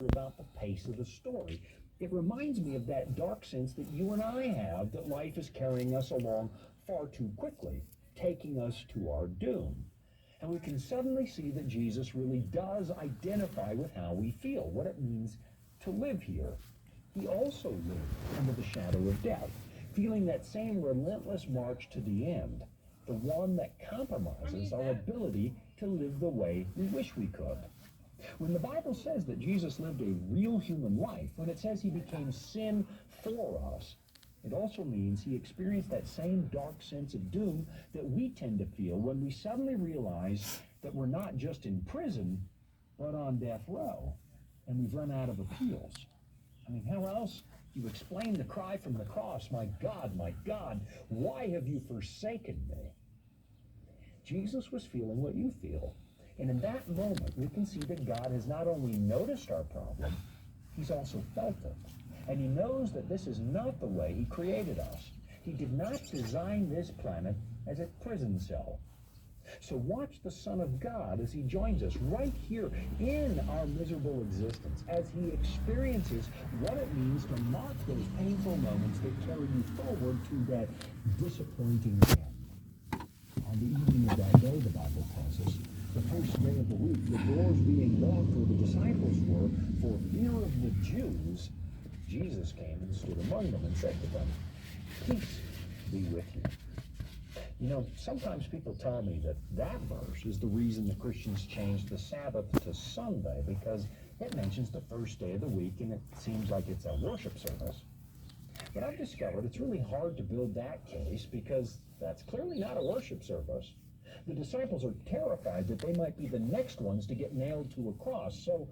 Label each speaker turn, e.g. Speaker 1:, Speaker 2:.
Speaker 1: about the pace of the story. It reminds me of that dark sense that you and I have, that life is carrying us along far too quickly, taking us to our doom. And we can suddenly see that Jesus really does identify with how we feel, what it means to live here. He also lived under the shadow of death, feeling that same relentless march to the end, the one that compromises our ability to live the way we wish we could. When the Bible says that Jesus lived a real human life, when it says he became sin for us, it also means he experienced that same dark sense of doom that we tend to feel when we suddenly realize that we're not just in prison, but on death row, and we've run out of appeals. I mean, how else do you explain the cry from the cross, my God, why have you forsaken me? Jesus was feeling what you feel. And in that moment, we can see that God has not only noticed our problem, he's also felt it. And he knows that this is not the way he created us. He did not design this planet as a prison cell. So watch the Son of God as he joins us right here in our miserable existence, as he experiences what it means to mark those painful moments that carry you forward to that disappointing end. On the evening of that day, the Bible tells us, the first day of the week, the doors being locked where the disciples were for fear of the Jews, Jesus came and stood among them and said to them, "Peace be with you." You know, sometimes people tell me that that verse is the reason the Christians changed the Sabbath to Sunday, because it mentions the first day of the week and it seems like it's a worship service. But I've discovered it's really hard to build that case, because that's clearly not a worship service. The disciples are terrified that they might be the next ones to get nailed to a cross, so